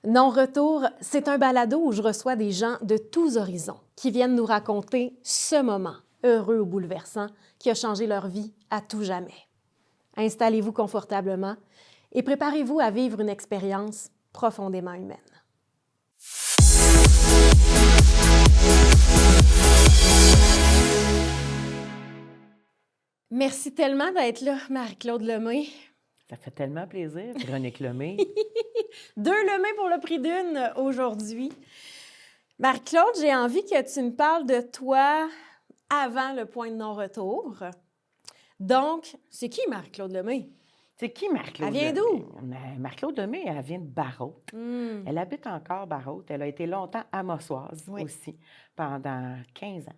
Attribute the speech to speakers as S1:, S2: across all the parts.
S1: Non-retour, c'est un balado où je reçois des gens de tous horizons qui viennent nous raconter ce moment heureux ou bouleversant qui a changé leur vie à tout jamais. Installez-vous confortablement et préparez-vous à vivre une expérience profondément humaine. Merci tellement d'être là, Marie-Claude Lemay.
S2: Ça fait tellement plaisir, Véronique Lemay.
S1: 2 Lemay pour le prix d'une aujourd'hui. Marie-Claude, j'ai envie que tu me parles de toi avant le point de non-retour. Donc, c'est qui Marie-Claude Lemay?
S2: C'est qui Marie-Claude
S1: Elle vient
S2: Lemay?
S1: d'où?
S2: Marie-Claude Lemay, elle vient de Barrault. Elle habite encore Barrault. Elle a été longtemps à Mossoise aussi, pendant 15 ans.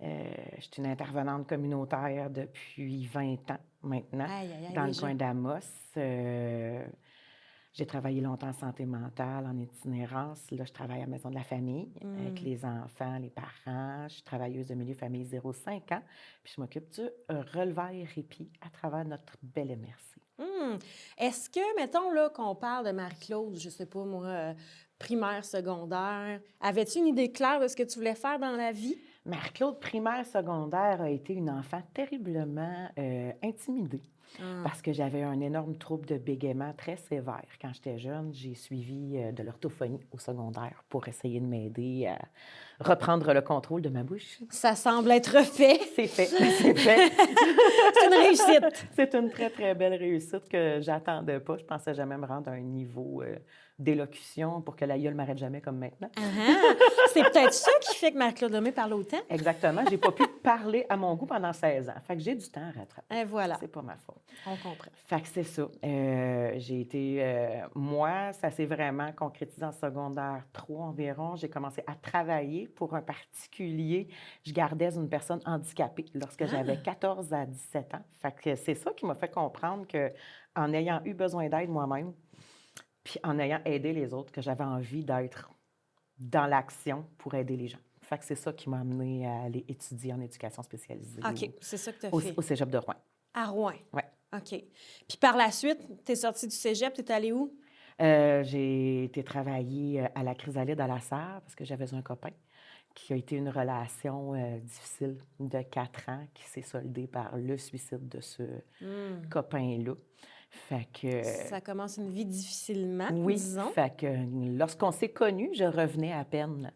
S2: Je suis une intervenante communautaire depuis 20 ans maintenant, dans le coin d'Amos. J'ai travaillé longtemps en santé mentale, en itinérance. Là, je travaille à la maison de la famille avec les enfants, les parents. Je suis travailleuse de milieu famille 0-5 ans. Puis je m'occupe du releveur répit à travers notre belle MRC.
S1: Est-ce que, mettons là qu'on parle de Marie-Claude, je sais pas moi, primaire, secondaire, avais-tu une idée claire de ce que tu voulais faire dans la vie?
S2: Marie-Claude, primaire, secondaire, a été une enfant terriblement intimidée. Parce que j'avais un énorme trouble de bégaiement très sévère. Quand j'étais jeune, j'ai suivi de l'orthophonie au secondaire pour essayer de m'aider à reprendre le contrôle de ma bouche.
S1: Ça semble être fait.
S2: C'est fait, c'est fait.
S1: C'est une réussite.
S2: C'est une très, très belle réussite que j'attendais pas. Je pensais jamais me rendre à un niveau d'élocution pour que la gueule ne m'arrête jamais comme maintenant.
S1: C'est peut-être ça qui fait que Marie-Claude Lemay parle autant.
S2: Exactement. J'ai pas pu parler à mon goût pendant 16 ans. Fait que j'ai du temps à rattraper.
S1: Et voilà.
S2: C'est pas ma faute.
S1: On comprend.
S2: Fait que c'est ça. J'ai été... moi, ça s'est vraiment concrétisé en secondaire 3 environ. J'ai commencé à travailler pour un particulier. Je gardais une personne handicapée lorsque j'avais 14 à 17 ans. Fait que c'est ça qui m'a fait comprendre qu'en ayant eu besoin d'aide moi-même, puis en ayant aidé les autres, que j'avais envie d'être dans l'action pour aider les gens. Fait que c'est ça qui m'a amenée à aller étudier en éducation spécialisée.
S1: OK, c'est ça que tu as fait.
S2: Au Cégep de Rouen.
S1: À Rouen?
S2: Oui.
S1: OK. Puis par la suite, tu es sortie du cégep, tu es allée où?
S2: J'ai été travailler à la Chrysalide à la Sarre parce que j'avais un copain qui a été une relation difficile de 4 ans qui s'est soldée par le suicide de ce copain-là. Fait que...
S1: Ça commence une vie difficilement,
S2: oui,
S1: disons.
S2: Fait que lorsqu'on s'est connus, je revenais à peine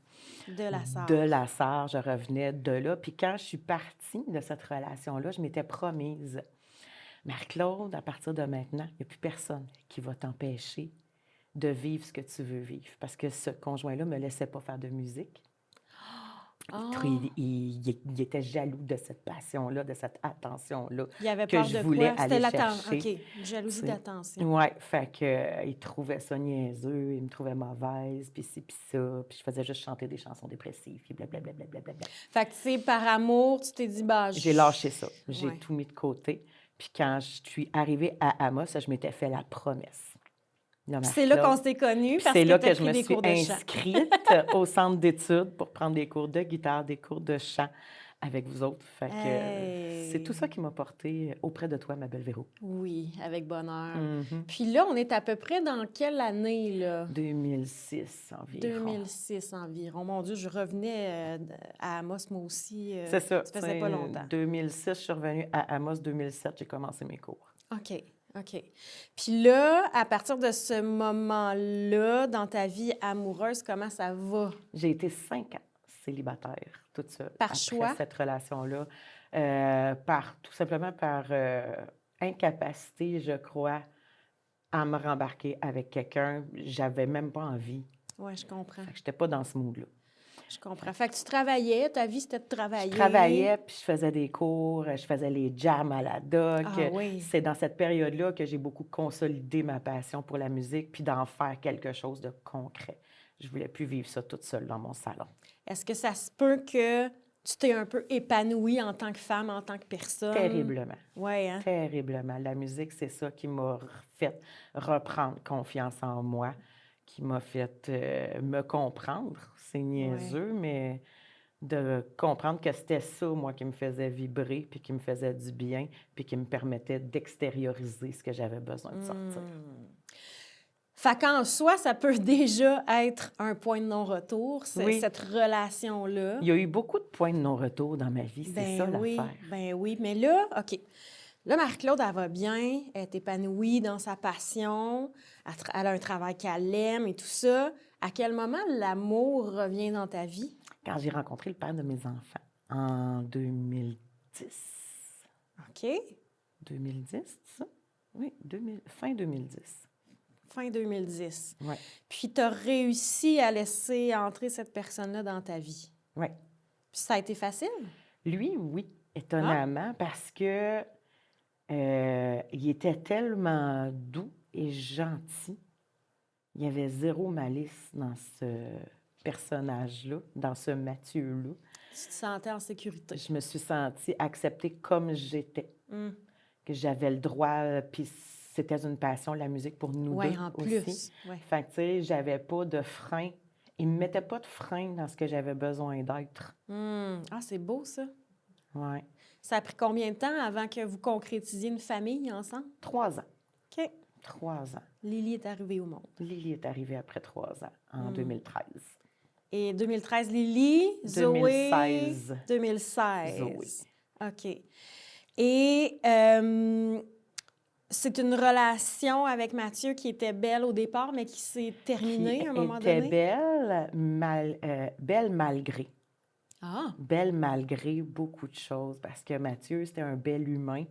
S1: de la Sarre.
S2: De la Sarre, je revenais de là. Puis quand je suis partie de cette relation-là, je m'étais promise, Marie-Claude, à partir de maintenant, il n'y a plus personne qui va t'empêcher de vivre ce que tu veux vivre. Parce que ce conjoint-là ne me laissait pas faire de musique. Il était jaloux de cette passion-là, de cette attention-là
S1: il avait
S2: que
S1: peur
S2: je
S1: de
S2: voulais
S1: quoi?
S2: aller
S1: C'était
S2: chercher.
S1: OK, jalousie d'attention.
S2: Oui, fait que il trouvait ça niaiseux, il me trouvait mauvaise, puis ci, puis ça, puis je faisais juste chanter des chansons dépressives, puis blablabla.
S1: Fait que, tu sais, par amour, tu t'es dit,
S2: j'ai lâché ça. J'ai tout mis de côté. Puis quand je suis arrivée à Amos, je m'étais fait la promesse.
S1: C'est là qu'on s'est connus parce
S2: c'est
S1: que
S2: là
S1: tu as
S2: que je
S1: pris
S2: me
S1: des
S2: suis
S1: cours de chant.
S2: inscrite au centre d'études pour prendre des cours de guitare, des cours de chant avec vous autres. Fait que c'est tout ça qui m'a porté auprès de toi, ma belle Véro.
S1: Oui, avec bonheur. Puis là, on est à peu près dans quelle année, là?
S2: 2006 environ.
S1: 2006 environ. Mon Dieu, je revenais à Amos, moi aussi.
S2: C'est ça.
S1: Ça faisait pas longtemps.
S2: 2006, je suis revenue à Amos. 2007, j'ai commencé mes cours.
S1: OK. Puis là, à partir de ce moment-là, dans ta vie amoureuse, comment ça va?
S2: J'ai été 5 ans célibataire, toute seule.
S1: Par choix?
S2: Cette relation-là. Tout simplement par incapacité, je crois, à me rembarquer avec quelqu'un. J'avais même pas envie.
S1: Oui, je comprends.
S2: Je n'étais pas dans ce mood-là.
S1: Je comprends. Fait que tu travaillais, ta vie, c'était de travailler.
S2: Je travaillais, puis je faisais des cours, je faisais les jams à la doc.
S1: Ah, oui.
S2: C'est dans cette période-là que j'ai beaucoup consolidé ma passion pour la musique, puis d'en faire quelque chose de concret. Je voulais plus vivre ça toute seule dans mon salon.
S1: Est-ce que ça se peut que tu t'es un peu épanouie en tant que femme, en tant que personne?
S2: Terriblement.
S1: Oui, hein?
S2: Terriblement. La musique, c'est ça qui m'a fait reprendre confiance en moi, qui m'a fait me comprendre. C'est niaiseux, mais de comprendre que c'était ça, moi, qui me faisait vibrer, puis qui me faisait du bien, puis qui me permettait d'extérioriser ce que j'avais besoin de sortir.
S1: Fait qu'en soi, ça peut déjà être un point de non-retour,
S2: Oui.
S1: cette relation-là.
S2: Il y a eu beaucoup de points de non-retour dans ma vie, c'est ça l'affaire.
S1: Ben oui, mais là, OK. Là, Marie-Claude, elle va bien, elle est épanouie dans sa passion, elle a un travail qu'elle aime et tout ça. À quel moment l'amour revient dans ta vie?
S2: Quand j'ai rencontré le père de mes enfants, en 2010.
S1: OK.
S2: 2010, c'est ça? Oui, fin 2010.
S1: Fin 2010.
S2: Oui,
S1: Puis tu as réussi à laisser entrer cette personne-là dans ta vie.
S2: oui.
S1: Puis ça a été facile?
S2: Lui, oui, étonnamment, parce que il était tellement doux et gentil. Il y avait zéro malice dans ce personnage-là, dans ce Mathieu-là.
S1: Tu te sentais en sécurité.
S2: Je me suis sentie acceptée comme j'étais,
S1: Mm.
S2: que j'avais le droit, puis c'était une passion, la musique, pour nous
S1: Oui,
S2: deux
S1: en
S2: aussi.
S1: plus. Ouais.
S2: Fait que, tu sais, j'avais pas de frein. Il me mettait pas de frein dans ce que j'avais besoin d'être.
S1: Mm. Ah, c'est beau, ça.
S2: Ouais.
S1: Ça a pris combien de temps avant que vous concrétisiez une famille ensemble?
S2: 3 ans.
S1: OK.
S2: 3 ans.
S1: Lily est arrivée au monde.
S2: Lily est arrivée après 3 ans, en 2013.
S1: Et 2013, Lily, Zoé...
S2: 2016.
S1: 2016.
S2: Zoé.
S1: OK. Et c'est une relation avec Mathieu qui était belle au départ, mais qui s'est terminée à un moment
S2: était
S1: donné?
S2: belle malgré.
S1: Ah!
S2: Belle malgré beaucoup de choses, parce que Mathieu, c'était un bel humain,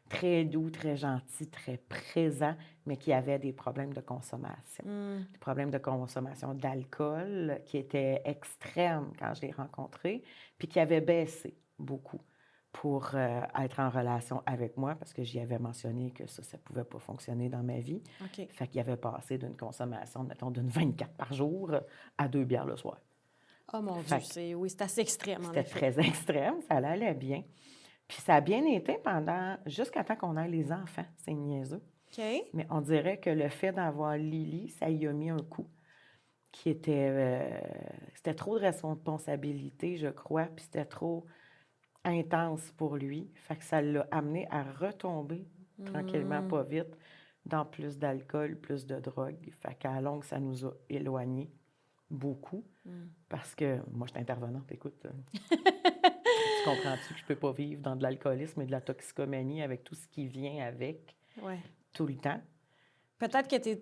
S2: très doux, très gentil, très présent, mais qui avait des problèmes de consommation. Des problèmes de consommation d'alcool qui étaient extrêmes quand je l'ai rencontré, puis qui avait baissé beaucoup pour être en relation avec moi, parce que j'y avais mentionné que ça ne pouvait pas fonctionner dans ma vie.
S1: OK.
S2: Fait qu'il avait passé d'une consommation, mettons, d'une 24 par jour à 2 bières le soir.
S1: Oh mon
S2: Fait
S1: Dieu, oui, c'est assez extrême, en
S2: C'était
S1: effet.
S2: très extrême, ça allait bien. Puis ça a bien été jusqu'à temps qu'on ait les enfants, c'est niaiseux.
S1: OK.
S2: Mais on dirait que le fait d'avoir Lily, ça y a mis un coup qui était... c'était trop de responsabilité, je crois, puis c'était trop intense pour lui. Fait que ça l'a amené à retomber tranquillement, pas vite, dans plus d'alcool, plus de drogue. Fait qu'à la longue, ça nous a éloignés beaucoup. Parce que moi, je suis intervenante, écoute. Tu comprends-tu que je peux pas vivre dans de l'alcoolisme et de la toxicomanie avec tout ce qui vient avec
S1: Ouais.
S2: tout le temps?
S1: Peut-être que tu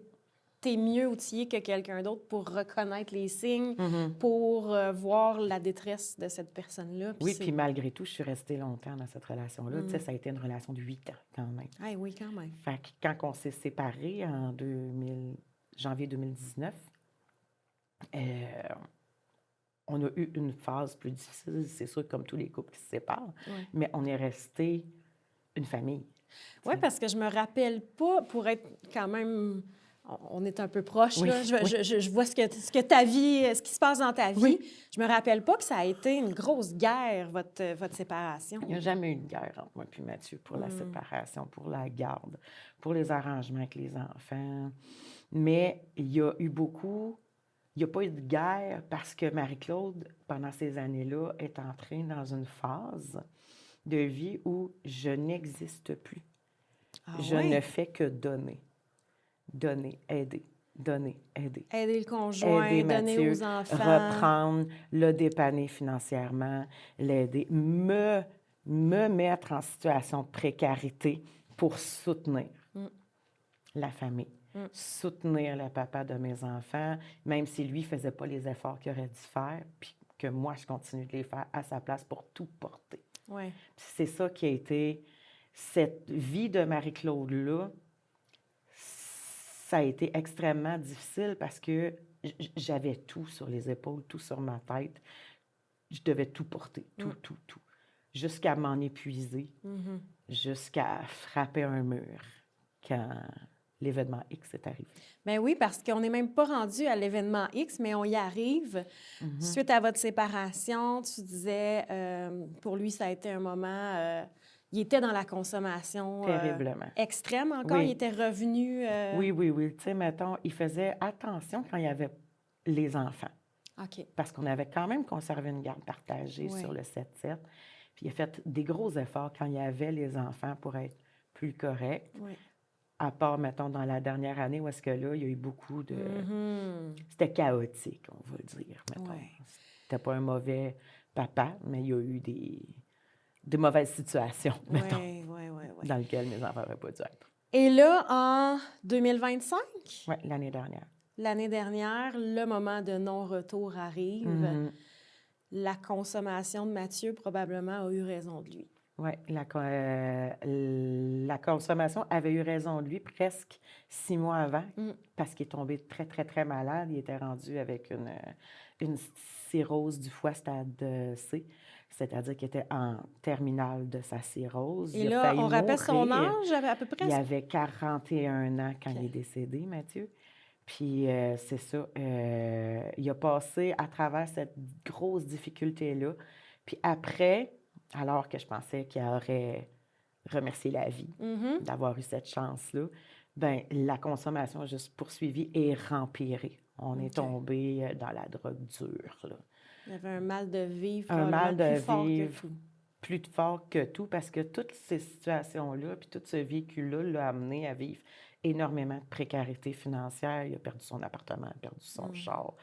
S1: es mieux outillé que quelqu'un d'autre pour reconnaître les signes, pour voir la détresse de cette personne-là.
S2: Oui, puis malgré tout, je suis restée longtemps dans cette relation-là. Tu sais, ça a été une relation de 8 ans quand même.
S1: Ah oui, quand même.
S2: Fait que quand on s'est séparés en janvier 2019, on a eu une phase plus difficile, c'est sûr, comme tous les couples qui se séparent, mais on est resté une famille.
S1: Oui, parce que je me rappelle pas, pour être quand même... On est un peu proches, là. Je vois ce que ta vie, ce qui se passe dans ta vie.
S2: Oui.
S1: Je me rappelle pas que ça a été une grosse guerre, votre séparation.
S2: Il n'y a jamais eu de guerre entre moi et Mathieu pour la séparation, pour la garde, pour les arrangements avec les enfants. Mais il y a eu beaucoup... Il n'y a pas eu de guerre parce que Marie-Claude, pendant ces années-là, est entrée dans une phase de vie où je n'existe plus. Je ne fais que donner. Donner, aider, donner, aider.
S1: Aider le conjoint,
S2: Aider
S1: donner
S2: Mathieu,
S1: aux enfants.
S2: reprendre, le dépanner financièrement, l'aider, me mettre en situation de précarité pour soutenir la famille. Soutenir le papa de mes enfants, même si lui ne faisait pas les efforts qu'il aurait dû faire, puis que moi, je continue de les faire à sa place pour tout porter.
S1: Ouais.
S2: C'est ça qui a été... Cette vie de Marie-Claude-là, ça a été extrêmement difficile parce que j'avais tout sur les épaules, tout sur ma tête. Je devais tout porter, tout. Jusqu'à m'en épuiser, jusqu'à frapper un mur quand l'événement X est arrivé.
S1: Bien oui, parce qu'on n'est même pas rendu à l'événement X, mais on y arrive. Suite à votre séparation, tu disais, pour lui, ça a été un moment... il était dans la consommation
S2: terriblement
S1: extrême encore.
S2: Oui.
S1: Il était revenu...
S2: Oui. Tu sais, mettons, il faisait attention quand il y avait les enfants.
S1: OK.
S2: Parce qu'on avait quand même conservé une garde partagée sur le 7-7. Puis il a fait des gros efforts quand il y avait les enfants pour être plus correct.
S1: Oui.
S2: à part, mettons, dans la dernière année où est-ce que là, il y a eu beaucoup de...
S1: Mhm.
S2: C'était chaotique, on va le dire, mettons.
S1: Ouais.
S2: C'était pas un mauvais papa, mais il y a eu des mauvaises situations, mettons,
S1: Oui.
S2: dans lesquelles mes enfants n'auraient pas dû être.
S1: Et là, en 2025,
S2: Oui, l'année dernière.
S1: l'année dernière, le moment de non-retour arrive.
S2: Mhm.
S1: La consommation de Mathieu probablement a eu raison de lui.
S2: Oui, la consommation avait eu raison de lui presque 6 mois avant, parce qu'il est tombé très, très, très malade. Il était rendu avec une cirrhose du foie stade C, c'est-à-dire qu'il était en terminale de sa cirrhose.
S1: Et
S2: Il a
S1: là,
S2: failli
S1: on rappelle son
S2: mourir.
S1: âge à peu près?
S2: Il avait 41 ans quand
S1: OK.
S2: il est décédé, Mathieu. Puis c'est ça, il a passé à travers cette grosse difficulté-là. Puis après, alors que je pensais qu'il aurait remercié la vie
S1: Mhm.
S2: d'avoir eu cette chance-là, ben la consommation a juste poursuivi et rempiré. On est
S1: OK.
S2: tombé dans la drogue dure, là.
S1: Il y avait un mal de vivre
S2: Un mal
S1: probablement
S2: de
S1: plus fort que
S2: vivre
S1: tout.
S2: plus fort que tout, parce que toutes ces situations-là, puis tout ce véhicule-là l'a amené à vivre énormément de précarité financière. Il a perdu son appartement, il a perdu son char.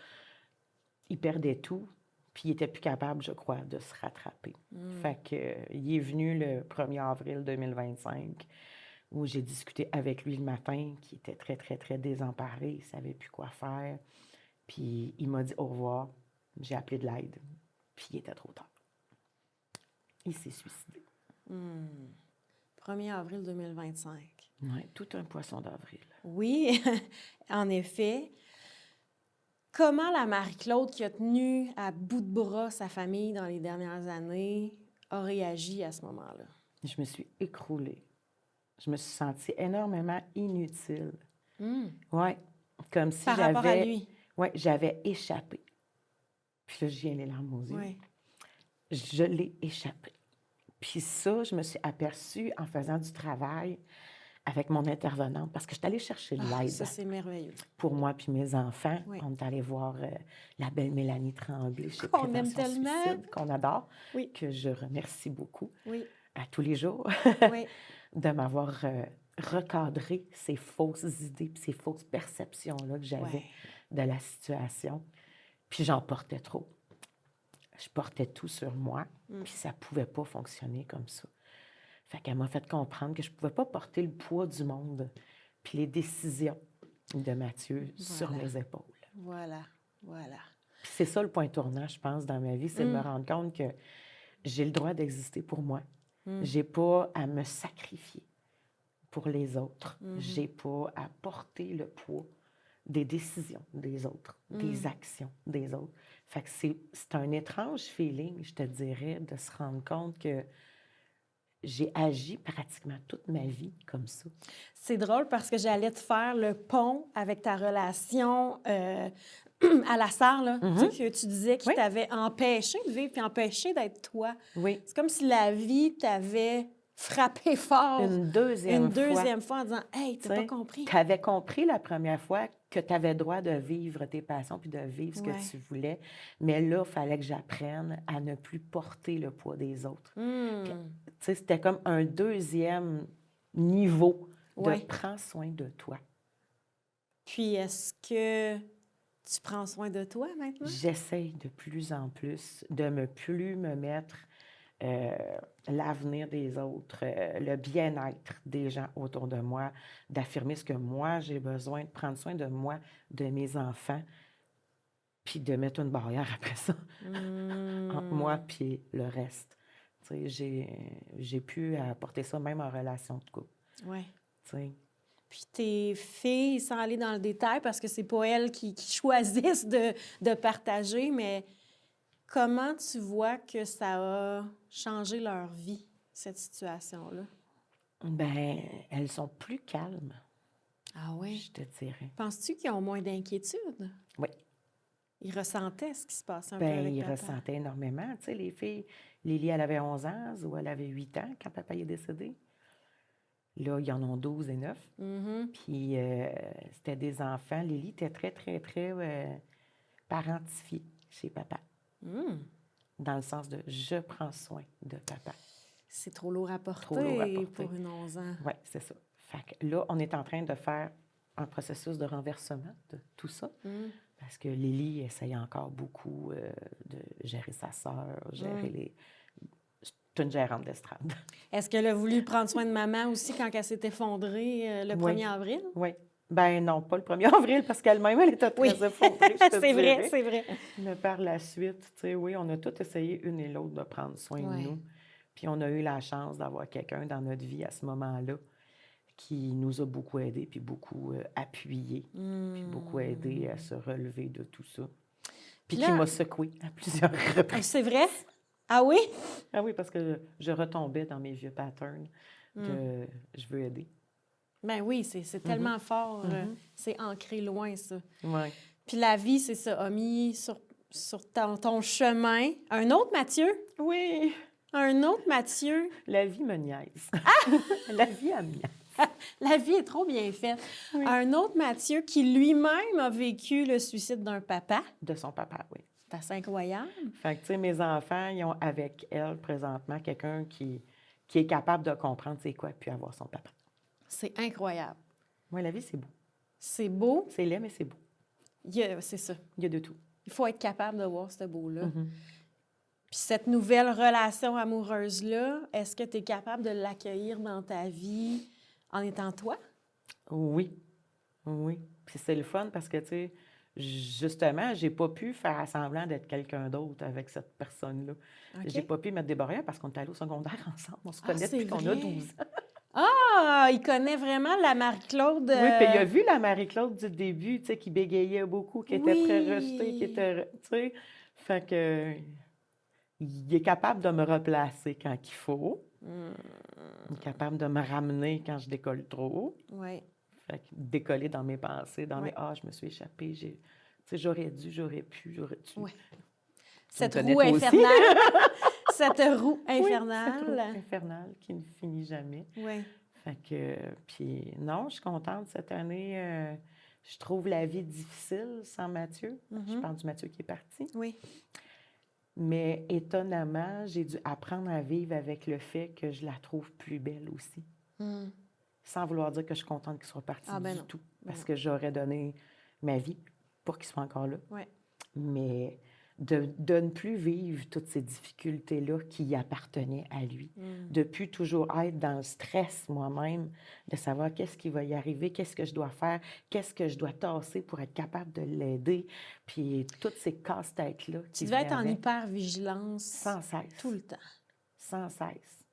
S2: Il perdait tout, puis il n'était plus capable, je crois, de se rattraper. Fait que, il est venu le 1er avril 2025, où j'ai discuté avec lui le matin, qui était très, très, très désemparé, il ne savait plus quoi faire. Puis il m'a dit au revoir. J'ai appelé de l'aide, puis il était trop tard. Il s'est suicidé.
S1: 1er avril 2025.
S2: Oui, tout un poisson d'avril.
S1: Oui, en effet. Comment la Marie-Claude qui a tenu à bout de bras sa famille dans les dernières années a réagi à ce moment-là?
S2: Je me suis écroulée. Je me suis sentie énormément inutile. Oui, comme si
S1: Par rapport à
S2: j'avais...
S1: lui?
S2: Oui, j'avais échappé. Puis là, je viens les larmes aux yeux.
S1: Oui.
S2: Je l'ai échappé. Puis ça, je me suis aperçue en faisant du travail avec mon intervenante, parce que je suis allée chercher de l'aide
S1: Ça, c'est merveilleux.
S2: pour moi puis mes enfants.
S1: Oui.
S2: On est allé voir la belle Mélanie Tremblay chez
S1: Qu'on aime
S2: Prévention
S1: tellement.
S2: Suicide, qu'on adore,
S1: Oui.
S2: que je remercie beaucoup
S1: Oui.
S2: à tous les jours
S1: Oui.
S2: de m'avoir recadré ces fausses idées puis ces fausses perceptions-là que j'avais
S1: Ouais.
S2: de la situation. Puis j'en portais trop. Je portais tout sur moi, puis ça ne pouvait pas fonctionner comme ça. Fait qu'elle m'a fait comprendre que je ne pouvais pas porter le poids du monde puis les décisions de Mathieu sur
S1: Voilà.
S2: mes épaules.
S1: Voilà.
S2: Puis c'est ça le point tournant, je pense, dans ma vie, c'est de me rendre compte que j'ai le droit d'exister pour moi. J'ai pas à me sacrifier pour les autres. J'ai pas à porter le poids des décisions des autres, des actions des autres. Fait que c'est un étrange feeling, je te dirais, de se rendre compte que j'ai agi pratiquement toute ma vie comme ça.
S1: C'est drôle parce que j'allais te faire le pont avec ta relation à la salle, là, tu sais, que tu disais qui
S2: Oui.
S1: t'avait empêché de vivre puis empêché d'être toi.
S2: Oui.
S1: C'est comme si la vie t'avait frappé fort
S2: Une deuxième
S1: fois en disant « Hey, t'as pas compris. »
S2: Tu avais compris la première fois que tu avais le droit de vivre tes passions puis de vivre ce
S1: Ouais.
S2: que tu voulais. Mais là, il fallait que j'apprenne à ne plus porter le poids des autres. Puis, tu sais, c'était comme un deuxième niveau de
S1: Ouais.
S2: prends soin de toi.
S1: Puis est-ce que tu prends soin de toi maintenant?
S2: J'essaye de plus en plus de ne plus me mettre l'avenir des autres, le bien-être des gens autour de moi, d'affirmer ce que moi j'ai besoin, de prendre soin de moi, de mes enfants, puis de mettre une barrière après ça entre moi puis le reste. Tu sais, j'ai pu apporter ça même en relation de couple.
S1: Oui.
S2: Tu sais.
S1: Puis tes filles, sans aller dans le détail, parce que c'est pas elles qui choisissent de partager, mais comment tu vois que ça a changé leur vie, cette situation-là?
S2: Ben, elles sont plus calmes,
S1: Ah oui?
S2: je te dirais.
S1: Penses-tu qu'ils ont moins d'inquiétude?
S2: Oui.
S1: Ils ressentaient ce qui se passait un peu
S2: Ben,
S1: avec
S2: ils
S1: papa?
S2: ressentaient énormément. Tu sais, les filles, Lily, elle avait 11 ans, ou elle avait 8 ans quand papa est décédé. Là, ils en ont 12 et 9. Puis, c'était des enfants. Lily était très, très, très parentifiée chez papa. Dans le sens de « je prends soin de papa ».
S1: C'est trop lourd à porter,
S2: Trop lourd à porter.
S1: pour une 11 ans.
S2: Oui, c'est ça. Fait que là, on est en train de faire un processus de renversement de tout ça. Parce que Lily essaye encore beaucoup de gérer sa sœur, gérer les... C'est une gérante d'estrade.
S1: Est-ce qu'elle a voulu prendre soin de maman aussi quand elle s'est effondrée le
S2: Oui.
S1: 1er avril?
S2: Oui. Ben non, pas le 1er avril, parce qu'elle-même, elle était très effondrée, je te
S1: C'est vrai,
S2: dirais.
S1: c'est vrai.
S2: Mais par la suite, tu sais, oui, on a tous essayé une et l'autre de prendre soin de nous. Puis on a eu la chance d'avoir quelqu'un dans notre vie à ce moment-là qui nous a beaucoup aidés, puis beaucoup appuyés, puis beaucoup aidés à se relever de tout ça. Puis
S1: Là-
S2: qui m'a secouée à plusieurs reprises.
S1: C'est vrai? Ah oui?
S2: Ah oui, parce que je retombais dans mes vieux patterns de je veux aider.
S1: Ben oui, c'est tellement fort. C'est ancré loin, ça.
S2: Oui.
S1: Puis la vie, c'est ça, a mis sur ton chemin un autre Mathieu.
S2: Oui,
S1: Un autre Mathieu.
S2: la vie me niaise. La vie, elle me niaise.
S1: La vie est trop bien faite.
S2: Oui.
S1: Un autre Mathieu qui lui-même a vécu le suicide d'un papa.
S2: De son papa, oui.
S1: C'est assez incroyable.
S2: Fait que, tu sais, mes enfants, ils ont avec elle, présentement, quelqu'un qui est capable de comprendre c'est quoi, puis avoir son papa.
S1: C'est incroyable.
S2: Moi, la vie, c'est beau.
S1: C'est beau.
S2: C'est laid, mais c'est beau.
S1: C'est ça.
S2: Il y a de tout.
S1: Il faut être capable de voir ce beau-là.
S2: Mm-hmm.
S1: Puis cette nouvelle relation amoureuse-là, est-ce que tu es capable de l'accueillir dans ta vie en étant toi?
S2: Oui. Oui. Puis c'est le fun parce que, tu sais, justement, j'ai pas pu faire semblant d'être quelqu'un d'autre avec cette personne-là.
S1: OK.
S2: J'ai pas pu mettre des barrières parce qu'on est allés au secondaire ensemble. On se connaît
S1: c'est
S2: depuis qu'on
S1: vrai.
S2: a 12 ans.
S1: Ah, il connaît vraiment la Marie-Claude.
S2: Oui, puis il a vu la Marie-Claude du début, tu sais, qui bégayait beaucoup, qui était très rejetée, qui était, tu sais, fait que il est capable de me replacer quand il faut. Il est capable de me ramener quand je décolle trop.
S1: Oui.
S2: Fait que décoller dans mes pensées, dans mes « Ah, je me suis échappée, tu sais, j'aurais dû, j'aurais pu, j'aurais dû.
S1: Ouais.
S2: Tu
S1: Cette
S2: me connais,
S1: roue
S2: toi aussi.
S1: infernale. Cette roue
S2: Oui,
S1: infernale.
S2: cette roue infernale qui ne finit jamais.
S1: Oui.
S2: Fait que, puis non, je suis contente cette année. Je trouve la vie difficile sans Mathieu. Je parle du Mathieu qui est parti.
S1: Oui.
S2: Mais étonnamment, j'ai dû apprendre à vivre avec le fait que je la trouve plus belle aussi. Sans vouloir dire que je suis contente qu'il soit parti du tout. Parce que j'aurais donné ma vie pour qu'il soit encore là.
S1: Oui.
S2: Mais de ne plus vivre toutes ces difficultés-là qui y appartenaient à lui. De plus toujours être dans le stress moi-même, de savoir qu'est-ce qui va y arriver, qu'est-ce que je dois faire, qu'est-ce que je dois tasser pour être capable de l'aider. Puis toutes ces casse-têtes-là.
S1: Tu devais être en hyper-vigilance.
S2: Sans cesse.
S1: Tout le temps.
S2: Sans cesse.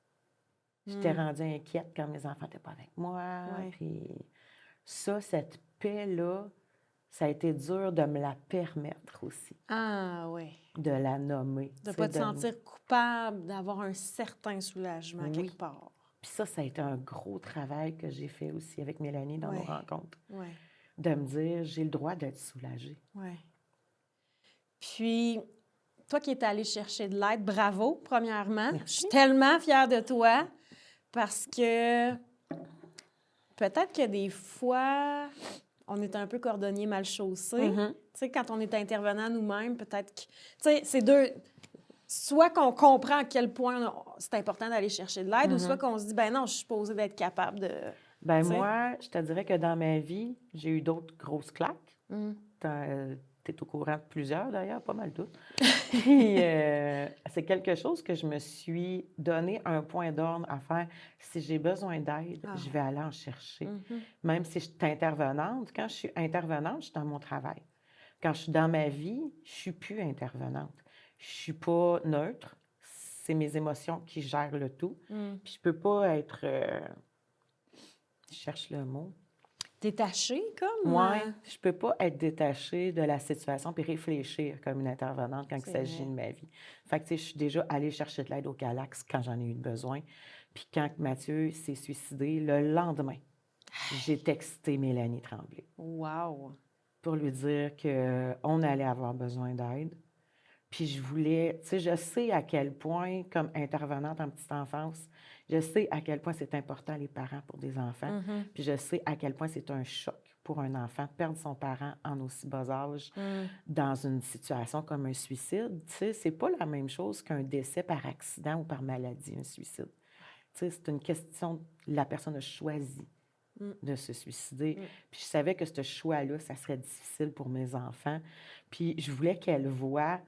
S2: J'étais rendue inquiète quand mes enfants n'étaient pas avec moi.
S1: Ouais.
S2: Puis ça, cette paix-là, ça a été dur de me la permettre aussi.
S1: Ah oui.
S2: De la nommer.
S1: De ne pas te sentir coupable, d'avoir un certain soulagement quelque part.
S2: Puis ça a été un gros travail que j'ai fait aussi avec Mélanie dans nos rencontres.
S1: Oui.
S2: De me dire, j'ai le droit d'être soulagée.
S1: Oui. Puis, toi qui es allée chercher de l'aide, bravo, premièrement.
S2: Merci.
S1: Je suis tellement fière de toi parce que peut-être que des fois, on est un peu cordonnier mal chaussé. Tu sais, quand on est intervenant nous-mêmes, peut-être que... Tu sais, c'est deux... Soit qu'on comprend à quel point c'est important d'aller chercher de l'aide, ou soit qu'on se dit, ben non, je suis supposée d'être capable de...
S2: Ben
S1: t'sais.
S2: moi, je te dirais que dans ma vie, j'ai eu d'autres grosses claques. Tu es au courant de plusieurs, d'ailleurs, pas mal d'autres. Puis, c'est quelque chose que je me suis donné un point d'ordre à faire. Si j'ai besoin d'aide, je vais aller en chercher. Même si je suis intervenante, quand je suis intervenante, je suis dans mon travail. Quand je suis dans ma vie, je ne suis plus intervenante. Je ne suis pas neutre. C'est mes émotions qui gèrent le tout. Puis je ne peux pas être... je cherche le mot.
S1: Détachée, comme?
S2: Oui, je ne peux pas être détachée de la situation puis réfléchir comme une intervenante quand il s'agit de ma vie. Fait que, tu sais, je suis déjà allée chercher de l'aide au Calax quand j'en ai eu besoin. Puis quand Mathieu s'est suicidé, le lendemain, j'ai texté Mélanie Tremblay.
S1: Wow!
S2: Pour lui dire qu'on allait avoir besoin d'aide. Puis je voulais, tu sais, je sais à quel point, comme intervenante en petite enfance, je sais à quel point c'est important les parents pour des enfants. Puis je sais à quel point c'est un choc pour un enfant de perdre son parent en aussi bas âge dans une situation comme un suicide. Tu sais, c'est pas la même chose qu'un décès par accident ou par maladie, un suicide. Tu sais, c'est une question, la personne a choisi de se suicider.
S1: Mm.
S2: Puis je savais que ce choix-là, ça serait difficile pour mes enfants. Puis je voulais qu'elles voient,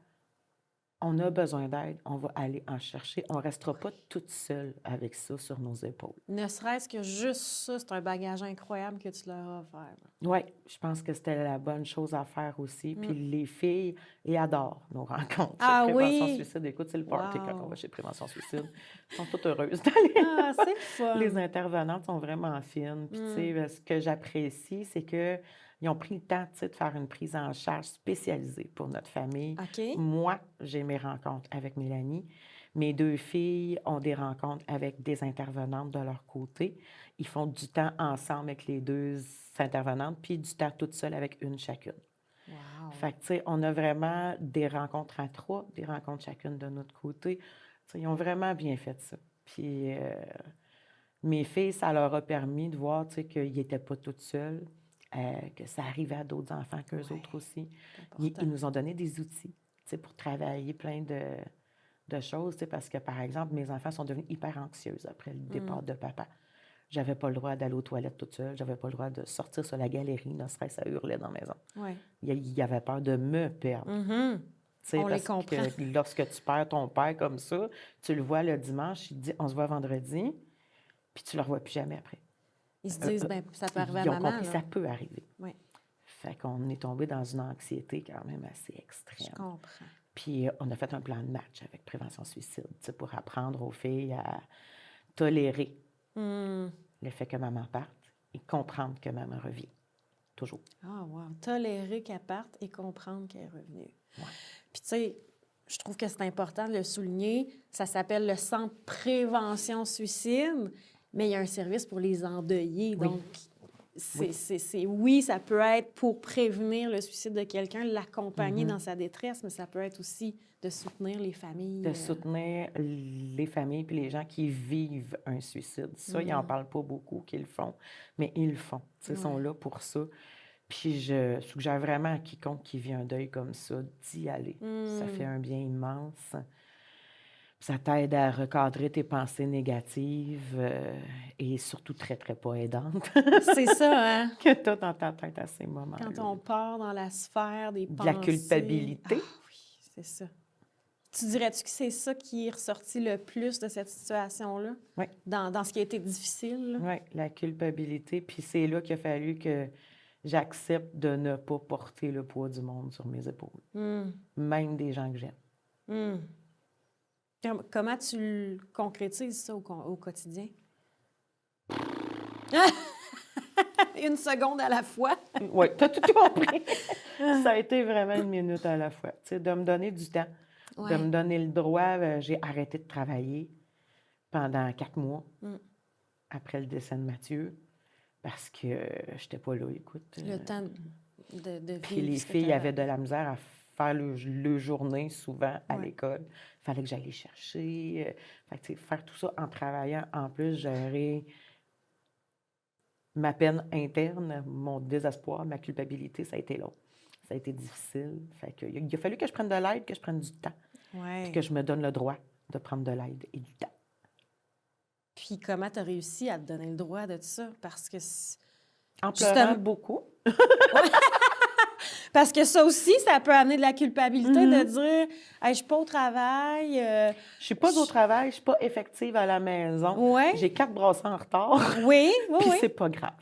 S2: on a besoin d'aide, on va aller en chercher. On ne restera pas toute seule avec ça sur nos épaules.
S1: Ne serait-ce que juste ça, c'est un bagage incroyable que tu leur as offert.
S2: Oui, je pense que c'était la bonne chose à faire aussi. Puis
S1: Mm.
S2: les filles, ils adorent nos rencontres.
S1: Ah
S2: Prévention
S1: oui?
S2: Suicide, écoute, c'est le party quand on
S1: Wow!
S2: va chez Prévention Suicide. Elles sont toutes heureuses d'aller
S1: Ah,
S2: là.
S1: c'est le
S2: Les
S1: fun!
S2: intervenantes sont vraiment fines. Puis, tu sais, ce que j'apprécie, c'est qu'ils ont pris le temps, tu sais, de faire une prise en charge spécialisée pour notre famille.
S1: OK.
S2: Moi, j'ai mes rencontres avec Mélanie. Mes 2 filles ont des rencontres avec des intervenantes de leur côté. Ils font du temps ensemble avec les 2 intervenantes, puis du temps toute seule avec une chacune.
S1: Wow!
S2: Fait que, tu sais, on a vraiment des rencontres à 3, des rencontres chacune de notre côté. Tu sais, ils ont vraiment bien fait ça. Puis, mes filles, ça leur a permis de voir, tu sais, qu'ils n'étaient pas toutes seules, que ça arrivait à d'autres enfants qu'eux
S1: Ouais,
S2: autres aussi.
S1: c'est
S2: Ils
S1: important.
S2: nous ont donné des outils, tu sais, pour travailler plein de choses, tu sais, parce que, par exemple, mes enfants sont devenus hyper anxieuses après le départ de papa. J'avais pas le droit d'aller aux toilettes toute seule. J'avais pas le droit de sortir sur la galerie, ne serait-ce à hurler dans la maison.
S1: Ouais.
S2: Il avait peur de me perdre.
S1: Mhm.
S2: Tu sais,
S1: On les
S2: parce
S1: comprend.
S2: que lorsque tu perds ton père comme ça, tu le vois le dimanche, il te dit on se voit vendredi, puis tu le revois plus jamais après.
S1: Ils se disent, ben, ça peut arriver à
S2: Ils ont
S1: maman,
S2: compris
S1: là.
S2: ça peut arriver.
S1: Oui,
S2: Fait qu'on est tombé dans une anxiété quand même assez
S1: je
S2: extrême.
S1: comprends.
S2: Puis on a fait un plan de match avec Prévention Suicide, tu sais, pour apprendre aux filles à tolérer
S1: Hum.
S2: le fait que maman parte et comprendre que maman revient. Toujours.
S1: Ah, wow! Tolérer qu'elle parte et comprendre qu'elle est revenue.
S2: Ouais.
S1: Puis, tu sais, je trouve que c'est important de le souligner. Ça s'appelle le Centre Prévention Suicide, mais il y a un service pour les endeuillés.
S2: Oui.
S1: Donc,
S2: Oui.
S1: oui, ça peut être pour prévenir le suicide de quelqu'un, l'accompagner
S2: Mhm.
S1: dans sa détresse, mais ça peut être aussi de soutenir les familles.
S2: De soutenir les familles puis les gens qui vivent un suicide. Ça, ils n'en parlent pas beaucoup qu'ils le font, mais ils le font. Tu sais, Ils sont
S1: Ouais.
S2: là pour ça. Puis je suggère vraiment à quiconque qui vit un deuil comme ça d'y aller. Ça fait un bien immense. Ça t'aide à recadrer tes pensées négatives et surtout très, très pas aidantes
S1: C'est ça, hein?
S2: que tu as dans ta tête à ces moments-là.
S1: Quand on part dans la sphère des
S2: De
S1: pensées.
S2: la culpabilité.
S1: Ah oui, c'est ça. Tu dirais-tu que c'est ça qui est ressorti le plus de cette situation-là?
S2: Oui.
S1: Dans ce qui a été difficile? Là?
S2: Oui, la culpabilité. Puis c'est là qu'il a fallu que j'accepte de ne pas porter le poids du monde sur mes épaules, même des gens que j'aime.
S1: Hum. Comment tu le concrétises ça au quotidien? Une seconde à la fois.
S2: Oui, tu as tout compris. Ça a été vraiment une minute à la fois. Tu sais, de me donner du temps,
S1: Ouais.
S2: de me donner le droit. J'ai arrêté de travailler pendant 4 mois après le décès de Mathieu parce que je n'étais pas là, écoute.
S1: Le temps de vivre.
S2: Puis les
S1: ce que
S2: filles
S1: t'avais.
S2: avaient de la misère à faire le journée souvent à
S1: Ouais.
S2: l'école. Il fallait que j'aille les chercher. Fait que, tu sais, faire tout ça en travaillant, en plus, gérer ma peine interne, mon désespoir, ma culpabilité, ça a été long. Ça a été difficile. Fait que, il a fallu que je prenne de l'aide, que je prenne du temps,
S1: Ouais.
S2: puis que je me donne le droit de prendre de l'aide et du temps.
S1: Puis comment tu as réussi à te donner le droit de tout ça? Parce que
S2: En
S1: Justement-
S2: pleurant beaucoup.
S1: Parce que ça aussi, ça peut amener de la culpabilité de dire hey, je suis pas au travail.
S2: Je suis pas au travail, je suis pas effective à la maison.
S1: Ouais.
S2: J'ai 4 brassées en retard,
S1: Oui, oui,
S2: puis
S1: oui.
S2: c'est pas grave.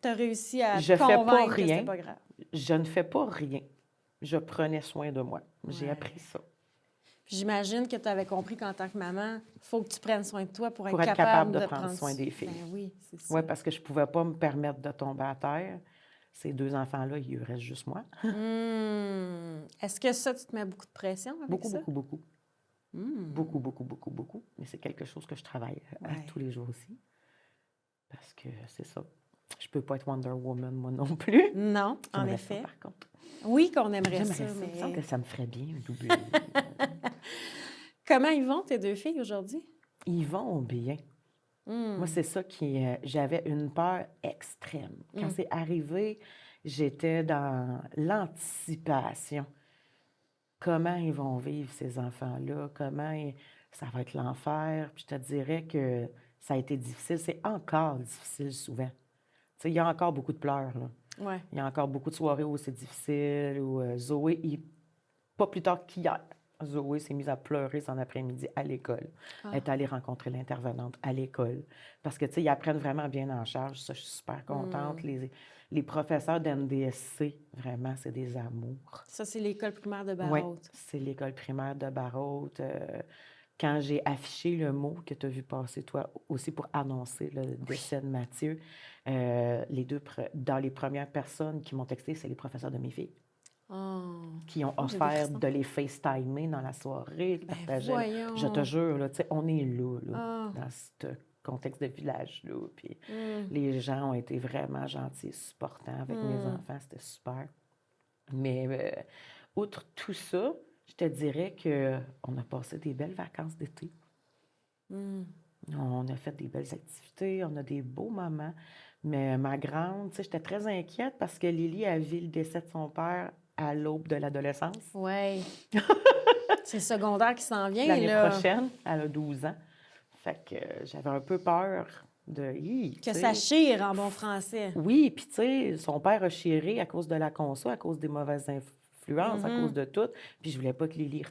S1: Tu as réussi à
S2: Je
S1: te
S2: fais pas
S1: convaincre que
S2: rien.
S1: c'était pas grave.
S2: Je ne fais pas rien. Je prenais soin de moi. J'ai
S1: Ouais.
S2: appris ça.
S1: Puis j'imagine que tu avais compris qu'en tant que maman, il faut que tu prennes soin de toi pour être,
S2: Pour être
S1: capable
S2: capable de prendre soin des filles.
S1: Ben oui, c'est ça.
S2: Oui, parce que je pouvais pas me permettre de tomber à terre. Ces 2 enfants-là, il lui reste juste moi.
S1: Est-ce que ça, tu te mets beaucoup de pression avec
S2: Beaucoup,
S1: ça?
S2: beaucoup, beaucoup. Beaucoup, beaucoup, beaucoup, beaucoup. Mais c'est quelque chose que je travaille à
S1: Ouais.
S2: tous les jours aussi. Parce que c'est ça. Je peux pas être Wonder Woman, moi non plus.
S1: Non, en
S2: J'aimerais
S1: effet.
S2: ça, par contre.
S1: Oui, qu'on aimerait
S2: J'aimerais
S1: ça,
S2: ça. Il me
S1: mais...
S2: semble que ça me ferait bien, un doublé.
S1: Comment ils vont, tes 2 filles, aujourd'hui?
S2: Ils vont bien. Moi, c'est ça qui... j'avais une peur extrême. Quand c'est arrivé, j'étais dans l'anticipation. Comment ils vont vivre, ces enfants-là? Ça va être l'enfer? Puis je te dirais que ça a été difficile. C'est encore difficile souvent. Tu sais, il y a encore beaucoup de pleurs, là.
S1: Ouais.
S2: Il y a encore beaucoup de soirées où c'est difficile, où Zoé, pas plus tard qu'hier, Zoé s'est mise à pleurer son après-midi à l'école. Elle est allée rencontrer l'intervenante à l'école. Parce que, tu sais, ils apprennent vraiment bien en charge. Ça, je suis super contente. Les professeurs d'NDSC, vraiment, c'est des amours.
S1: Ça, c'est l'école primaire de
S2: Oui,
S1: Barraute.
S2: c'est l'école primaire de Barraute. Quand j'ai affiché le mot que tu as vu passer, toi aussi, pour annoncer le décès de Mathieu, dans les premières personnes qui m'ont texté, c'est les professeurs de mes filles
S1: Oh,
S2: qui ont
S1: oh, j'ai des
S2: offert
S1: frissons.
S2: de les FaceTimer dans la soirée, de
S1: Ben
S2: partager. Je te
S1: voyons.
S2: jure, là, tu sais, on est là,
S1: Ah.
S2: dans ce contexte de village-là. Puis
S1: Mm.
S2: les gens ont été vraiment gentils, supportants avec mes enfants. C'était super. Mais outre tout ça, je te dirais qu'on a passé des belles vacances d'été.
S1: Mm.
S2: On a fait des belles activités, on a des beaux moments. Mais ma grande, tu sais, j'étais très inquiète parce que Lily a vu le décès de son père à l'aube de l'adolescence.
S1: Ouais. C'est le secondaire qui s'en vient,
S2: L'année
S1: là.
S2: prochaine, elle a 12 ans. Fait que j'avais un peu peur de...
S1: Que ça chire en bon français.
S2: Oui, puis tu sais, son père a chiré à cause de la conso, à cause des mauvaises influences, à cause de tout. Puis je voulais pas que Lily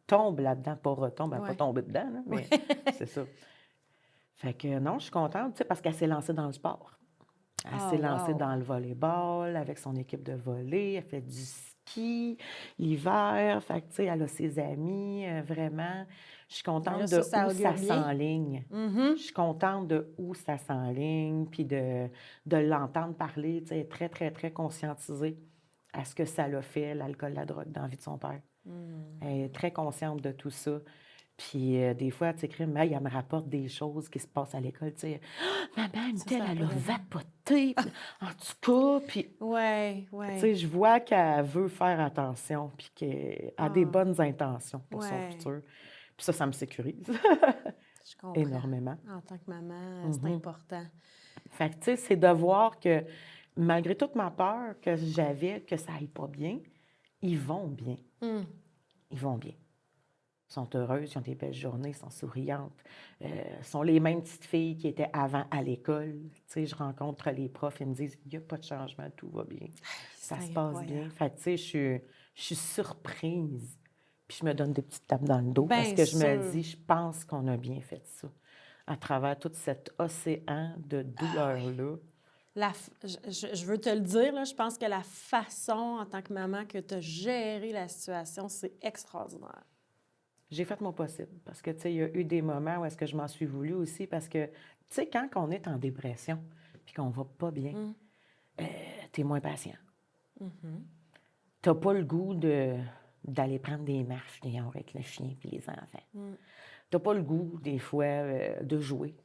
S2: tombe là-dedans, pas retombe, elle n'a
S1: Ouais.
S2: pas tombé dedans, là, mais c'est ça. Fait que non, je suis contente, tu sais, parce qu'elle s'est lancée dans le sport. Elle
S1: Ah,
S2: s'est lancée
S1: wow.
S2: dans le volleyball avec son équipe de volley. Elle fait du ski l'hiver. Fait que, tu sais, elle a ses amis, vraiment. Je suis
S1: Ben
S2: contente
S1: là,
S2: de
S1: ça
S2: où
S1: augure
S2: ça
S1: bien.
S2: s'enligne.
S1: Mhm.
S2: Je suis contente de où ça s'enligne, puis de l'entendre parler, tu sais, très, très, très conscientisée à ce que ça l'a fait, l'alcool, la drogue, dans la vie de son père. Elle est très consciente de tout ça. Puis des fois, tu sais, crime, elle me rapporte des choses qui se passent à l'école, tu sais. «Ah, maman, une
S1: Ça
S2: telle,
S1: a
S2: elle
S1: pas
S2: a
S1: d'allure.
S2: vapoté, puis en tout cas, puis
S1: Ouais,
S2: tu
S1: ouais.
S2: sais, je vois qu'elle veut faire attention, puis qu'elle a des
S1: Ah.
S2: bonnes intentions pour son
S1: Ouais.
S2: futur. Puis ça me sécurise
S1: Je comprends.
S2: énormément.
S1: En tant que maman, c'est important.
S2: Fait que, tu sais, c'est de voir que malgré toute ma peur que j'avais, que ça aille pas bien, ils vont bien.
S1: Mm.
S2: Ils vont bien. Ils sont heureuses, ils ont des belles journées, ils sont souriantes. Sont les mêmes petites filles qui étaient avant à l'école. Tu sais, je rencontre les profs, ils me disent, il n'y a pas de changement, tout va bien. Ça
S1: C'est
S2: se passe
S1: incroyable.
S2: bien. Fait que, tu sais, je suis surprise. Puis je me donne des petites tapes dans le dos parce
S1: Bien
S2: que je me
S1: sûr.
S2: dis, je pense qu'on a bien fait ça. À travers tout cet océan de douleur-là.
S1: Je veux te le dire, là, je pense que la façon, en tant que maman, que tu as géré la situation, c'est extraordinaire.
S2: J'ai fait mon possible parce que, tu sais, il y a eu des moments où est-ce que je m'en suis voulu aussi parce que, tu sais, quand on est en dépression puis qu'on va pas bien, t'es moins patient. T'as pas le goût d'aller prendre des marches dehors avec le chien puis les enfants. T'as pas le goût, des fois, de jouer.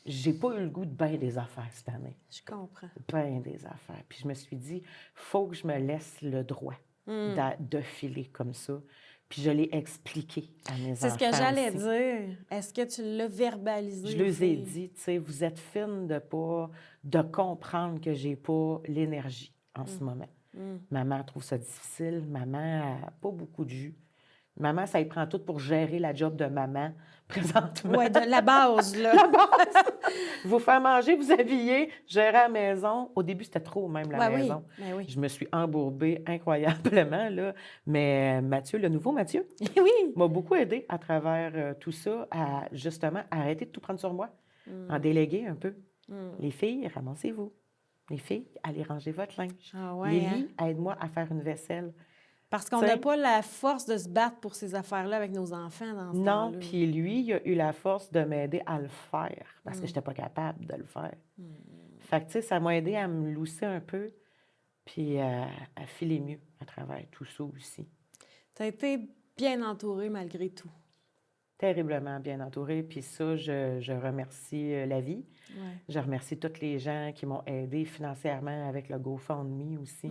S2: J'ai pas eu le goût de bien des affaires cette année.
S1: Je comprends.
S2: Bien des affaires. Puis je me suis dit, faut que je me laisse le droit de filer comme ça. Puis je l'ai expliqué à mes enfants.
S1: C'est ce que j'allais
S2: aussi.
S1: dire. Est-ce que tu l'as verbalisé?
S2: Je
S1: aux
S2: leur ai
S1: filles?
S2: dit, tu sais, vous êtes fines de comprendre que j'ai pas l'énergie en ce moment. Maman trouve ça difficile. Maman n'a pas beaucoup de jus. Maman, ça y prend tout pour gérer la job de maman présentement.
S1: Oui, de la base, là.
S2: La base. Vous faire manger, vous habiller, gérer à la maison. Au début, c'était trop même la
S1: Ouais, oui.
S2: maison.
S1: Ben oui.
S2: Je me suis embourbée incroyablement, là. Mais Mathieu, le nouveau Mathieu,
S1: Oui.
S2: m'a beaucoup aidé à travers tout ça à justement arrêter de tout prendre sur moi, en déléguer un peu. Les filles, ramassez-vous. Les filles, allez ranger votre linge.
S1: Ah ouais,
S2: Lily, aide-moi à faire une vaisselle.
S1: Parce qu'on
S2: T'sais,
S1: n'a pas la force de se battre pour ces affaires-là avec nos enfants dans ce
S2: non,
S1: temps-là.
S2: puis lui, il a eu la force de m'aider à le faire parce que je n'étais pas capable de le faire. Fait que, tu sais, ça m'a aidé à me lousser un peu puis à filer mieux à travers tout ça aussi.
S1: Tu as été bien entourée malgré tout.
S2: Terriblement bien entourée. Puis ça, je remercie la vie.
S1: Ouais.
S2: Je remercie tous les gens qui m'ont aidé financièrement avec le GoFundMe aussi.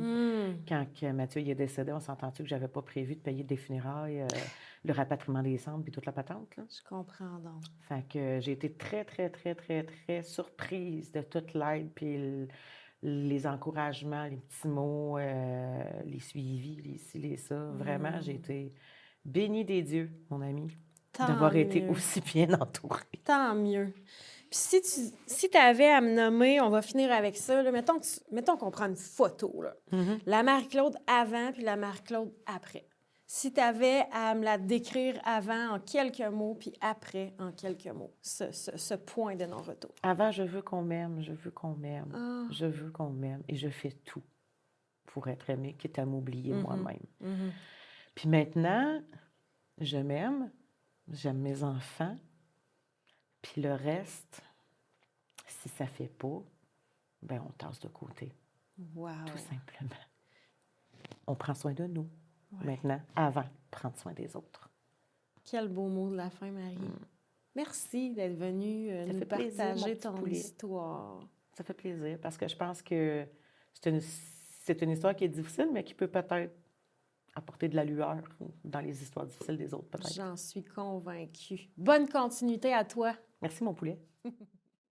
S2: Quand que Mathieu il est décédé, on s'entend-tu que j'avais pas prévu de payer des funérailles, le rapatriement des cendres puis toute la patente, là?
S1: Je comprends donc.
S2: Fait que j'ai été très, très, très, très, très surprise de toute l'aide puis les encouragements, les petits mots, les suivis, les ci, les ça. Vraiment, j'ai été bénie des dieux, mon ami.
S1: Tant
S2: d'avoir été
S1: mieux.
S2: aussi bien entourée.
S1: Tant mieux. Puis si tu avais à me nommer, on va finir avec ça, là, mettons qu'on prend une photo, là. La Marie-Claude avant puis la Marie-Claude après. Si tu avais à me la décrire avant en quelques mots, puis après en quelques mots, ce point de non-retour.
S2: Avant, je veux qu'on m'aime, je veux qu'on m'aime,
S1: Ah.
S2: je veux qu'on m'aime et je fais tout pour être aimée, quitte à m'oublier moi-même. Puis maintenant, je m'aime, j'aime mes enfants, puis le reste, si ça fait pas, ben on tasse de côté,
S1: Wow.
S2: tout simplement. On prend soin de nous maintenant, avant de prendre soin des autres.
S1: Quel beau mot de la fin, Marie. Merci d'être venue
S2: Ça
S1: nous
S2: fait plaisir, mon
S1: partager
S2: petit
S1: ton
S2: poulet.
S1: histoire.
S2: Ça fait plaisir parce que je pense que c'est une histoire qui est difficile, mais qui peut peut-être apporter de la lueur dans les histoires difficiles des autres, peut-être.
S1: J'en suis convaincue. Bonne continuité à toi.
S2: Merci, mon poulet.